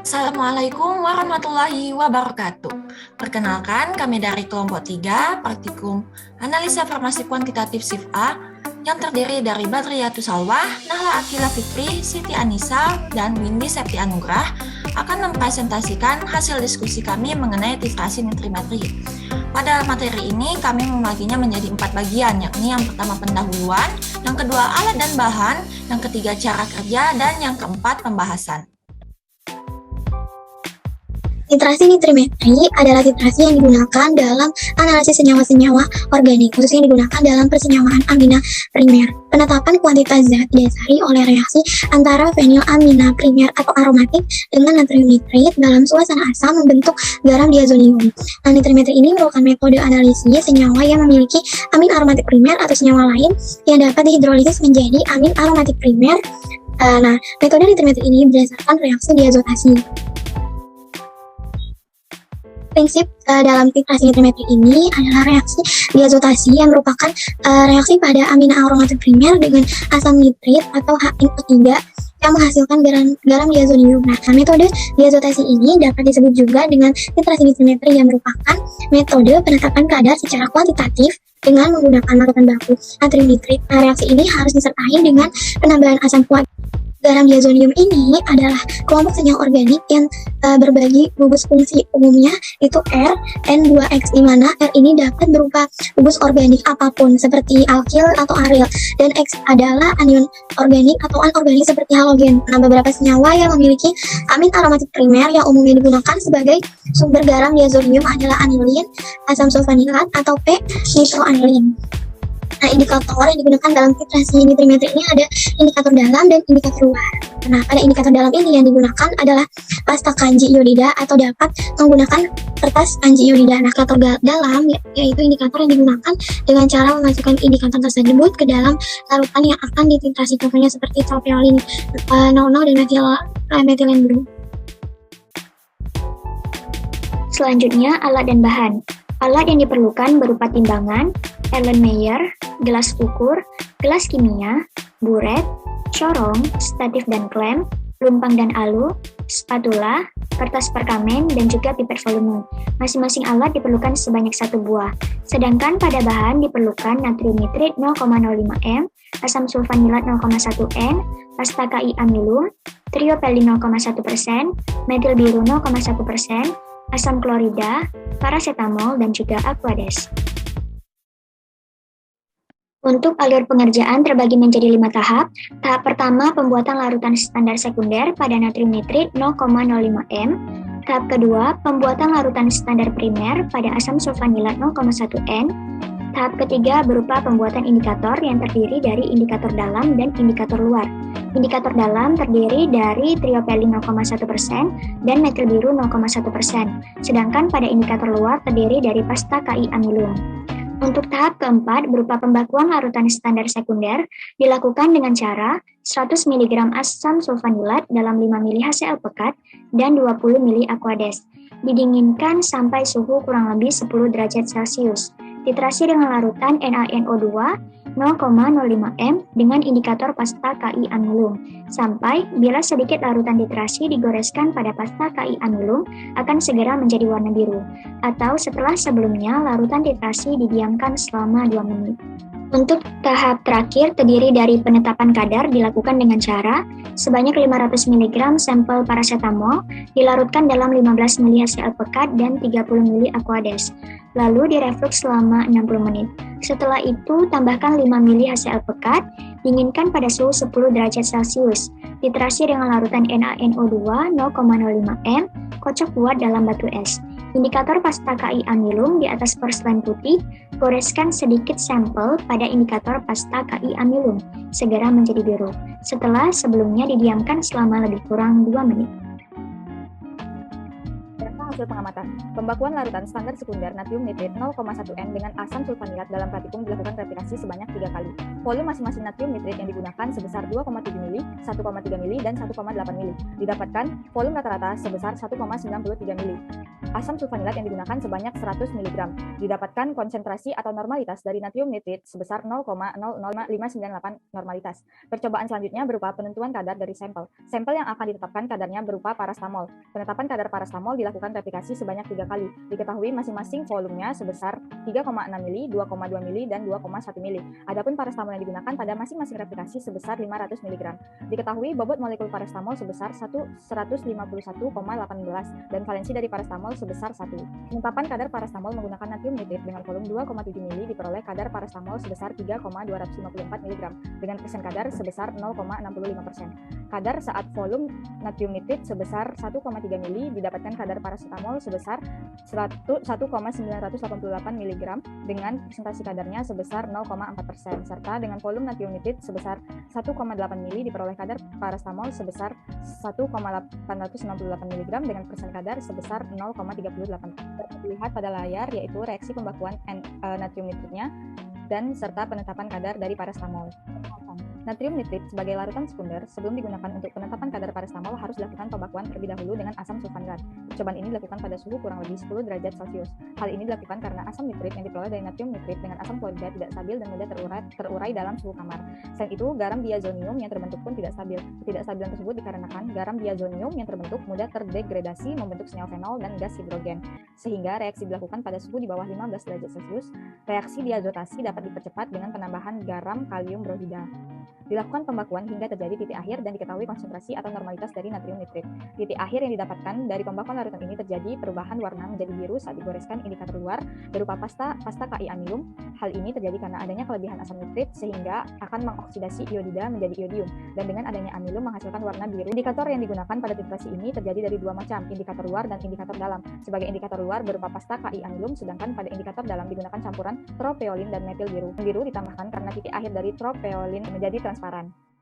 Assalamualaikum warahmatullahi wabarakatuh. Perkenalkan, kami dari kelompok 3, Praktikum Analisa Farmasi Kuantitatif SIF A, yang terdiri dari Badriyatus Salwah, Nahla Akila Fikri, Siti Anissa, dan Windy Septi Anugrah, akan mempresentasikan hasil diskusi kami mengenai titrasi nutrimetri. Pada materi ini, kami membaginya menjadi 4 bagian, yakni yang pertama pendahuluan, yang kedua alat dan bahan, yang ketiga cara kerja, dan yang keempat pembahasan. Titrasi nitrimetri adalah titrasi yang digunakan dalam analisis senyawa-senyawa organik, khususnya digunakan dalam persenyawaan amina primer. Penetapan kuantitas zat didasari oleh reaksi antara fenilamina primer atau aromatik dengan natrium nitrit dalam suasana asam membentuk garam diazonium. Nitrimetri ini merupakan metode analisis senyawa yang memiliki amin aromatik primer atau senyawa lain yang dapat dihidrolisis menjadi amin aromatik primer. Metode nitrimetri ini berdasarkan reaksi diazotasi. Prinsip dalam titrasi nitrimetri ini adalah reaksi diazotasi yang merupakan reaksi pada amina aromatik primer dengan asam nitrit atau HNO3 yang menghasilkan garam diazonium. Metode diazotasi ini dapat disebut juga dengan titrasi nitrimetri yang merupakan metode penetapan kadar secara kuantitatif dengan menggunakan larutan baku natrium nitrit. Reaksi ini harus disertai dengan penambahan asam kuat. Garam diazonium ini adalah kelompok senyawa organik yang berbagi gugus fungsi umumnya itu R, N2X, di mana R ini dapat berupa gugus organik apapun seperti alkil atau aril, dan X adalah anion organik atau anorganik seperti halogen. Beberapa senyawa yang memiliki amin aromatik primer yang umumnya digunakan sebagai sumber garam diazonium adalah anilin, asam sulfanilat, atau P-nitroanilin. Indikator yang digunakan dalam titrasi nitrimetri ini ada indikator dalam dan indikator luar. Pada indikator dalam ini yang digunakan adalah pasta kanji iodida atau dapat menggunakan kertas kanji iodida. Indikator dalam yaitu indikator yang digunakan dengan cara memasukkan indikator tersebut ke dalam larutan yang akan dititrasi, contohnya seperti tropeolin 00 dan metilen blue. Selanjutnya, alat dan bahan. Alat yang diperlukan berupa timbangan, Erlenmeyer, gelas ukur, gelas kimia, buret, corong, statif dan klem, lumpang dan alu, spatula, kertas perkamen, dan juga pipet volume. Masing-masing alat diperlukan sebanyak 1 buah. Sedangkan pada bahan diperlukan natrium nitrit 0,05 m, asam sulfanilat 0,1 n, pasta KI amilum, triopelin 0,1%, metil biru 0,1%, asam klorida, paracetamol, dan juga aquades. Untuk alur pengerjaan terbagi menjadi 5 tahap. Tahap pertama, pembuatan larutan standar sekunder pada natrium nitrit 0,05 m. Tahap kedua, pembuatan larutan standar primer pada asam sulfanilat 0,1 n. Tahap ketiga berupa pembuatan indikator yang terdiri dari indikator dalam dan indikator luar. Indikator dalam terdiri dari triopelin 0,1% dan metil biru 0,1%. Sedangkan pada indikator luar terdiri dari pasta KI amilum. Untuk tahap keempat berupa pembakuan larutan standar sekunder dilakukan dengan cara 100 mg asam sulfanilat dalam 5 ml HCl pekat dan 20 ml aquades. Didinginkan sampai suhu kurang lebih 10 derajat Celcius. Titrasi dengan larutan NaNO2 0,05 m dengan indikator pasta KI amilum. Sampai bila sedikit larutan titrasi digoreskan pada pasta KI amilum akan segera menjadi warna biru. Atau setelah sebelumnya larutan titrasi didiamkan selama 2 menit. Untuk tahap terakhir terdiri dari penetapan kadar dilakukan dengan cara sebanyak 500 mg sampel paracetamol dilarutkan dalam 15 ml HCl pekat dan 30 ml aquades. Lalu direflux selama 60 menit. Setelah itu tambahkan 5 ml HCl pekat, dinginkan pada suhu 10 derajat Celcius. Titrasi dengan larutan NaNO2 0,05 m, kocok buat dalam batu es. Indikator pasta KI amilum di atas porselen putih, goreskan sedikit sampel pada indikator pasta KI amilum, segera menjadi biru. Setelah sebelumnya didiamkan selama lebih kurang 2 menit. hasil pengamatan. Pembakuan larutan standar sekunder natrium nitrit 0,1 N dengan asam sulfanilat dalam pratikum dilakukan replikasi sebanyak 3 kali. Volume masing-masing natrium nitrit yang digunakan sebesar 2,7 mili, 1,3 mili, dan 1,8 mili. Didapatkan volume rata-rata sebesar 1,93 mili. Asam sulfanilat yang digunakan sebanyak 100 mg. Didapatkan konsentrasi atau normalitas dari natrium nitrit sebesar 0,00598 normalitas. Percobaan selanjutnya berupa penentuan kadar dari sampel. Sampel yang akan ditetapkan kadarnya berupa parastamol. Penetapan kadar parastamol dilakukan replikasi sebanyak 3 kali. Diketahui masing-masing volumenya sebesar 3,6 mili, 2,2 mili, dan 2,1 mili. Adapun parastamol yang digunakan pada masing-masing replikasi sebesar 500 mg. Diketahui bobot molekul parastamol sebesar 151,18 dan valensi dari parastamol sebesar 1. Penetapan kadar parastamol menggunakan natrium nitrit dengan volume 2,7 mili diperoleh kadar parastamol sebesar 3,254 mg dengan persen kadar sebesar 0,65%. Kadar saat volume natrium nitrit sebesar 1,3 mili didapatkan kadar paracetamol sebesar 1,988 mg dengan presentasi kadarnya sebesar 0,4% serta dengan volume natrium nitrit sebesar 1,8 mili diperoleh kadar paracetamol sebesar 1,868 mg dengan persen kadar sebesar 0,38. Dapat dilihat pada layar yaitu reaksi pembakuan natrium nitritnya dan serta penetapan kadar dari parastamol. Natrium nitrit sebagai larutan sekunder sebelum digunakan untuk penetapan kadar parastamol harus dilakukan pembakuan terlebih dahulu dengan asam sulfanilat. Percobaan ini dilakukan pada suhu kurang lebih 10 derajat Celcius. Hal ini dilakukan karena asam nitrit yang diperoleh dari natrium nitrit dengan asam klorida tidak stabil dan mudah terurai dalam suhu kamar. Selain itu, garam diazonium yang terbentuk pun tidak stabil. Ketidakstabilan tersebut dikarenakan garam diazonium yang terbentuk mudah terdegradasi membentuk senyawa fenol dan gas hidrogen. Sehingga reaksi dilakukan pada suhu di bawah 15 derajat Celcius. Reaksi diazotasi dapat dipercepat dengan penambahan garam kalium bromida. Dilakukan pembakuan hingga terjadi titik akhir dan diketahui konsentrasi atau normalitas dari natrium nitrit. Titik akhir yang didapatkan dari pembakuan larutan ini terjadi perubahan warna menjadi biru saat digoreskan indikator luar berupa pasta Ki amilum. Hal ini terjadi karena adanya kelebihan asam nitrit sehingga akan mengoksidasi iodida menjadi iodium dan dengan adanya amilum menghasilkan warna biru. Indikator yang digunakan pada titrasi ini terjadi dari dua macam, indikator luar dan indikator dalam. Sebagai indikator luar berupa pasta Ki amilum, sedangkan pada indikator dalam digunakan campuran tropeolin dan metil biru. Biru ditambahkan karena titik akhir dari tropeolin menjadi transparan.